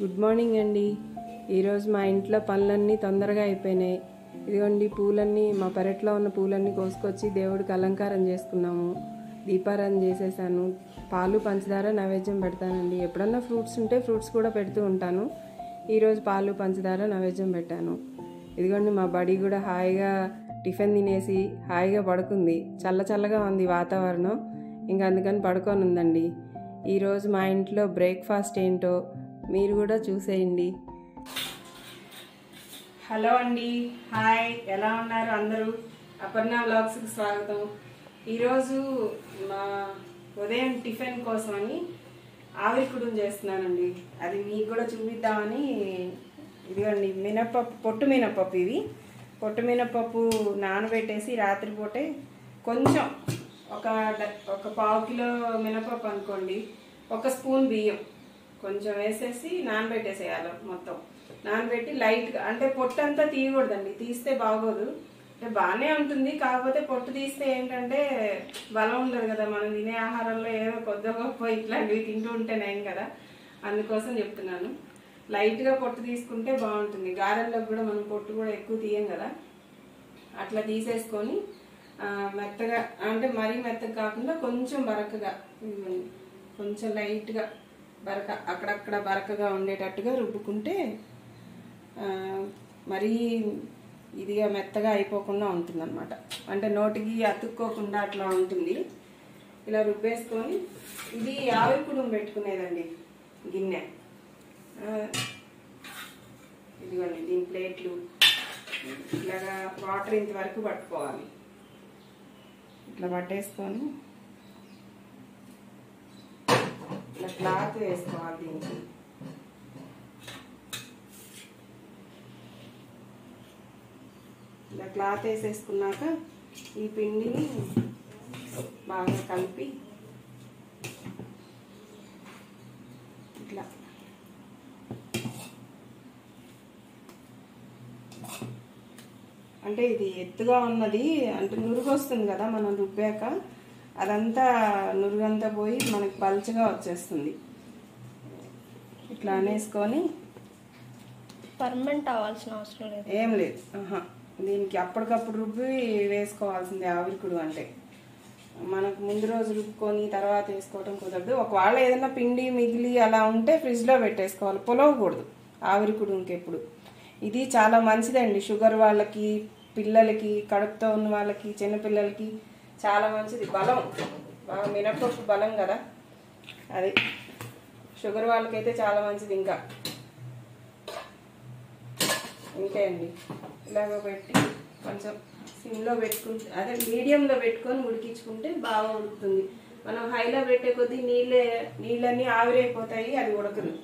Good morning అండి. ఈరోజు మా ఇంట్లో పనులన్నీ తొందరగా అయిపోయినాయి. ఇదిగోండి పూలన్నీ, మా పెరట్లో ఉన్న పూలన్నీ కోసుకొచ్చి దేవుడికి అలంకారం చేసుకున్నాము. దీపారాధన చేసేసాను. పాలు పంచదార నైవేద్యం పెడతానండి. ఎప్పుడన్నా ఫ్రూట్స్ ఉంటే ఫ్రూట్స్ కూడా పెడుతూ ఉంటాను. ఈరోజు పాలు పంచదార నైవేద్యం పెట్టాను. ఇదిగోండి మా బడి కూడా హాయిగా టిఫిన్ తినేసి హాయిగా పడుకుంది. చల్లగా ఉంది వాతావరణం, ఇంకా అందుకని పడుకొని ఉందండి. ఈరోజు మా ఇంట్లో బ్రేక్ఫాస్ట్ ఏంటో మీరు కూడా చూసేయండి. హలో అండి, హాయ్, ఎలా ఉన్నారు అందరూ? అపర్ణ వ్లాగ్స్కి స్వాగతం. ఈరోజు మా ఉదయం టిఫిన్ కోసమని ఆవిరికుడుం చేస్తున్నానండి. అది మీకు కూడా చూపిద్దామని. ఇదిగోండి మినపప్పు, పొట్టు మినపప్పు. ఇవి పొట్టు మినపప్పు నానబెట్టేసి రాత్రిపూటే కొంచెం ఒక పావు కిలో మినపప్పు అనుకోండి, 1 స్పూన్ బియ్యం కొంచెం వేసేసి నానబెట్టేసేయాలి. మొత్తం నానబెట్టి లైట్గా, అంటే పొట్టు అంతా తీయకూడదండి, తీస్తే బాగోదు. అంటే బాగానే ఉంటుంది, కాకపోతే పొట్టు తీస్తే ఏంటంటే బలం ఉండదు కదా. మనం తినే ఆహారంలో ఏదో కొద్ది గొప్ప ఇట్లాంటివి తింటూ ఉంటేనేం కదా, అందుకోసం చెప్తున్నాను. లైట్గా పొట్టు తీసుకుంటే బాగుంటుంది. గారెల్లోకి కూడా మనం పొట్టు కూడా ఎక్కువ తీయం కదా. అట్లా తీసేసుకొని మెత్తగా, అంటే మరీ మెత్తగా కాకుండా కొంచెం బరకగా, కొంచెం లైట్గా బరక, అక్కడక్కడ బరకగా ఉండేటట్టుగా రుబ్బుకుంటే మరీ ఇదిగా మెత్తగా అయిపోకుండా ఉంటుంది అనమాట. అంటే నోటికి అతుక్కోకుండా అట్లా ఉంటుంది. ఇలా రుబ్బేసుకొని, ఇది ఆవిరికుడుం పెట్టుకునేదండి గిన్నె. ఇదిగోండి దీని ప్లేట్లు ఇట్లాగా వాటర్ ఇంతవరకు పట్టుకోవాలి. ఇట్లా పట్టేసుకొని ఇట్లా క్లాత్ వేసుకోవాలి. దీనికి ఇలా క్లాత్ వేసేసుకున్నాక ఈ పిండిని బాగా కలిపి ఇట్లా అంటే ఇది ఎత్తుగా ఉన్నది, అంటే నురుగు వస్తుంది కదా మనం రుబ్బాక, అదంతా నురుగంతా పోయి మనకి పల్చగా వచ్చేస్తుంది. ఇట్లా అనేసుకొని పర్మనెంట్ అవ్వాల్సిన అవసరం లేదు, ఏం లేదు. దీనికి అప్పటికప్పుడు రుబ్బి వేసుకోవాల్సిందే. ఆవిరికుడు అంటే మనకు ముందు రోజు రుబ్బుకొని తర్వాత వేసుకోవడం కుదరదు. ఒకవేళ ఏదైనా పిండి మిగిలి అలా ఉంటే ఫ్రిడ్జ్లో పెట్టేసుకోవాలి, పొలవకూడదు ఆవిరికుడు ఇంకెప్పుడు. ఇది చాలా మంచిదండి. షుగర్ వాళ్ళకి, పిల్లలకి, కడుపుతో ఉన్న వాళ్ళకి, చిన్నపిల్లలకి చాలా మంచిది. బలం, బాగా మినపప్పు బలం కదా, అది షుగర్ వాళ్ళకైతే చాలా మంచిది. ఇంకే అండి, ఇలాగ పెట్టి కొంచెం సిమ్లో పెట్టుకుంటే, అదే మీడియంలో పెట్టుకొని ఉడికించుకుంటే బాగా ఉడుకుతుంది. మనం హైలో పెట్టే కొద్దీ నీళ్ళన్నీ ఆవిరైపోతాయి, అది ఉడకదు.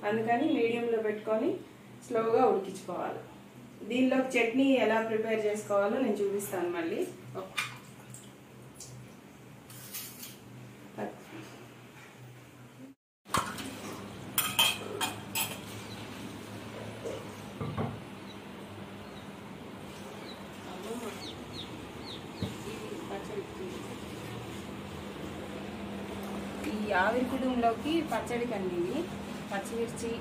అందుకని మీడియంలో పెట్టుకొని స్లోగా ఉడికించుకోవాలి. దీనిలోకి చట్నీ ఎలా ప్రిపేర్ చేసుకోవాలో నేను చూపిస్తాను మళ్ళీ. ఈ ఆవిరికుడుంలోకి పచ్చడికి అండి ఇవి పచ్చిమిర్చి,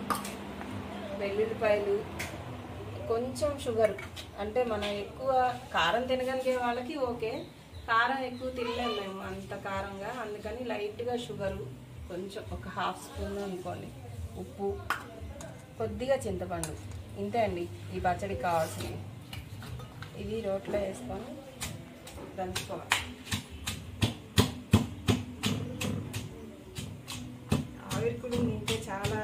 వెల్లుల్లిపాయలు, కొంచెం షుగర్. అంటే మనం ఎక్కువ కారం తినగలిగే వాళ్ళకి ఓకే, కారం ఎక్కువ తినలేము మేము అంత కారంగా, అందుకని లైట్గా షుగరు, కొంచెం ఒక 1/2 స్పూన్ అనుకోండి, ఉప్పు, కొద్దిగా చింతపండు. ఇంతే అండి ఈ పచ్చడికి కావాల్సింది. ఇది రోట్లో వేసుకొని దంచుకోవాలి. ఆవిరికుడు తింటే చాలా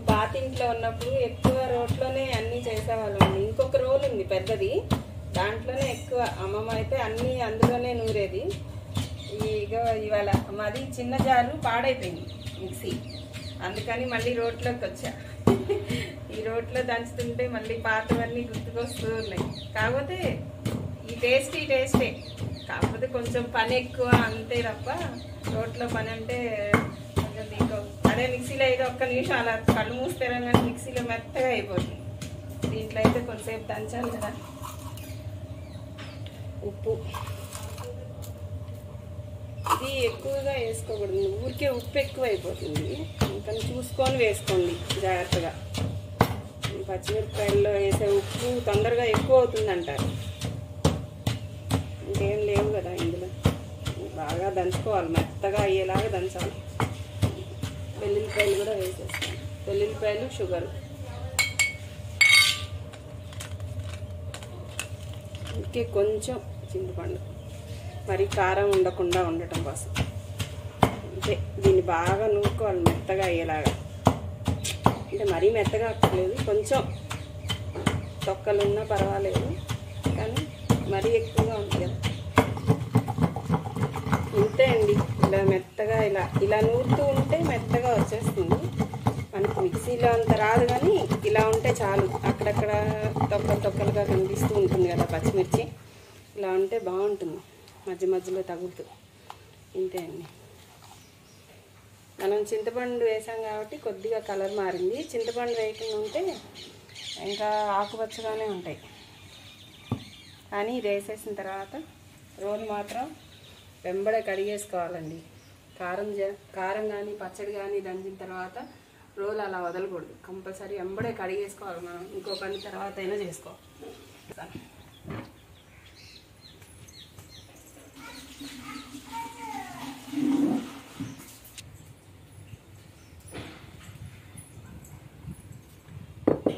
పాతింట్లో ఉన్నప్పుడు ఎక్కువ రోట్లోనే అన్నీ చేసేవాళ్ళం. ఇంకొక రోల్ ఉంది పెద్దది, దాంట్లోనే ఎక్కువ అమ్మమ్మ అయితే అన్నీ అందులోనే నూరేది. ఇవాళ మాది చిన్న జారు పాడైపోయింది మిక్సీ, అందుకని మళ్ళీ రోట్లోకి వచ్చా. ఈ రోట్లో దంచుతుంటే మళ్ళీ పాతవన్నీ గుర్తుకొస్తూ ఉన్నాయి. కాకపోతే ఈ టేస్టే, కాకపోతే కొంచెం పని ఎక్కువ అంతే తప్ప, రోట్లో పని అంటే కొంచెం దీంట్లో, అదే మిక్సీలో అయితే 1 నిమిషం అలా కళ్ళు మూస్తారం, కానీ మిక్సీలో మెత్తగా అయిపోతుంది. దీంట్లో అయితే కొంతసేపు దంచాలి కదా. ఉప్పు, ఇది ఎక్కువగా వేసుకోకూడదు, ఊరికే ఉప్పు ఎక్కువ అయిపోతుంది. ఇంకా చూసి చూసుకొని వేసుకోండి జాగ్రత్తగా. పచ్చిమిరపకాయల్లో వేసే ఉప్పు తొందరగా ఎక్కువ అవుతుంది అంటారు. ఇంకేం లేవు కదా ఇందులో. బాగా దంచుకోవాలి, మెత్తగా అయ్యేలాగా దంచాలి. వెల్లుల్లిపాయలు కూడా వేసేస్తాను. వెల్లుల్లిపాయలు, షుగర్, ఇంకే కొంచెం చింతపండు, మరి కారం ఉండకుండా ఉండటం కోసం. అంతే, దీన్ని బాగా నూరుకోవాలి మెత్తగా అయ్యేలాగా. అంటే మరీ మెత్తగా అక్కర్లేదు, కొంచెం తొక్కలున్నా పర్వాలేదు, కానీ మరీ ఎక్కువగా ఉంది కదా. ఇంతే అండి, ఇలా మెత్తగా ఇలా నూరుతూ ఉంటే మెత్తగా వచ్చేస్తుంది. మనకి మిక్సీలో అంత రాదు, కానీ ఇలా ఉంటే చాలు. అక్కడక్కడ తొక్కలుగా కనిపిస్తూ ఉంటుంది కదా పచ్చిమిర్చి, ఇలా ఉంటే బాగుంటుంది, మధ్య మధ్యలో తగులుతూ. ఇంతే అండి. మనం చింతపండు వేసాం కాబట్టి కొద్దిగా కలర్ మారింది. చింతపండు వేయకుండా ఉంటే ఇంకా ఆకుపచ్చగానే ఉంటాయి. కానీ ఇది వేసేసిన తర్వాత రోలు మాత్రం వెంబడే కడిగేసుకోవాలండి. కారం కానీ పచ్చడి కానీ దంచిన తర్వాత రోలు అలా వదలకూడదు, కంపల్సరీ వెంబడే కడిగేసుకోవాలి. మనం ఇంకో పని తర్వాత అయినా చేసుకోవాలి.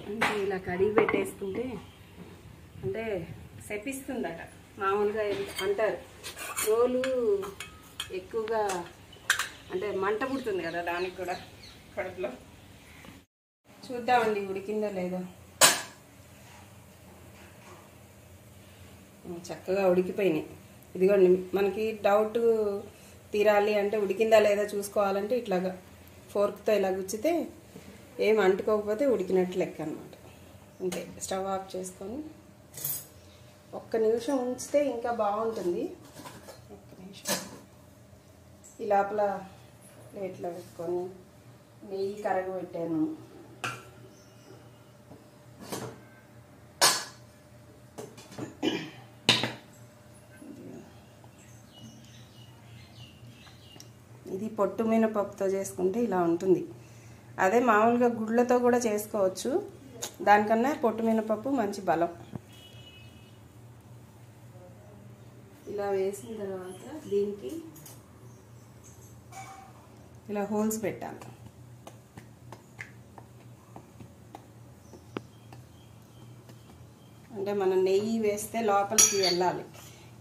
అంటే ఇలా కడిగి పెట్టేసుకుంటే అంటే సెపిస్తుందట మామూలుగా అంటారు. రోలు ఎక్కువగా అంటే మంట పుడుతుంది కదా, దానికి కూడా కడుపులో. చూద్దామండి ఉడికిందో లేదో. చక్కగా ఉడికిపోయినాయి. ఇదిగోండి, మనకి డౌట్ తీరాలి అంటే ఉడికిందా లేదా చూసుకోవాలంటే ఇట్లాగా ఫోర్క్తో ఇలా గుచ్చితే ఏం అంటుకోకపోతే ఉడికినట్లు లెక్క అనమాట. అంతే, స్టవ్ ఆఫ్ చేసుకొని ఒక్క నిమిషం ఉంచితే ఇంకా బాగుంటుంది. ఒక్క నిమిషం ఈ లోపల ప్లేట్లో పెట్టుకొని నెయ్యి కరగబెట్టాను. ఇది పొట్టు మినపప్పుతో చేసుకుంటే ఇలా ఉంటుంది. అదే మామూలుగా గుడ్లతో కూడా చేసుకోవచ్చు, దానికన్నా పొట్టు మినపప్పు మంచి బలం. ఇలా వేసిన తర్వాత దీనికి ఇలా హోల్స్ పెట్టాలి. అంటే మనం నెయ్యి వేస్తే లోపలికి వెళ్ళాలి.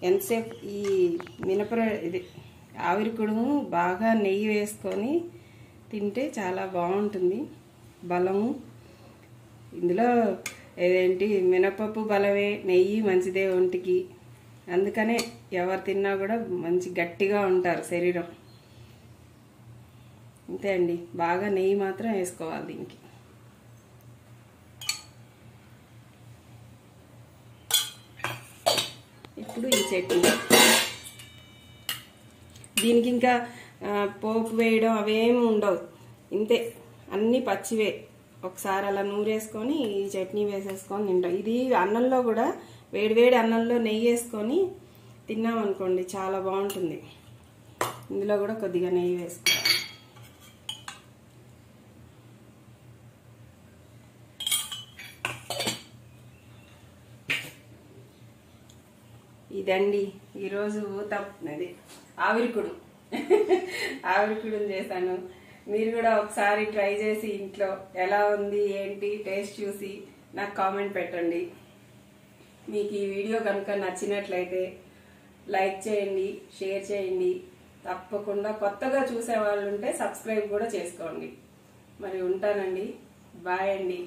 ఎంతసేపు ఈ ఇది ఆవిరికుడుము బాగా నెయ్యి వేసుకొని తింటే చాలా బాగుంటుంది, బలము. ఇందులో ఏదేంటి మినపప్పు బలమే, నెయ్యి మంచిదే ఒంటికి. అందుకనే ఎవరు తిన్నా కూడా మంచి గట్టిగా ఉంటారు శరీరం. అంతే అండి, బాగా నెయ్యి మాత్రం వేసుకోవాలి దీనికి. ఇప్పుడు ఈ చట్నీ, దీనికి ఇంకా పోపు వేయడం అవేమి ఉండవు. ఇంతే, అన్నీ పచ్చివే. ఒకసారి అలా నూరేసుకొని ఈ చట్నీ వేసేసుకొని తింటాం. ఇది అన్నంలో కూడా వేడివేడి అన్నంలో నెయ్యి వేసుకొని తిన్నామనుకోండి చాలా బాగుంటుంది. ఇందులో కూడా కొద్దిగా నెయ్యి వేసుకోవాలి. ఇదండి ఈరోజు అది ఆవిరికుడు ఆవిరికుడుని చేశాను. మీరు కూడా ఒకసారి ట్రై చేసి ఇంట్లో ఎలా ఉంది ఏంటి టేస్ట్ చూసి నాకు కామెంట్ పెట్టండి. మీకు ఈ వీడియో కనుక నచ్చినట్లయితే లైక్ చేయండి, షేర్ చేయండి. తప్పకుండా కొత్తగా చూసే వాళ్ళు ఉంటే సబ్స్క్రైబ్ కూడా చేసుకోండి. మరి ఉంటానండి, బాయ్ అండి.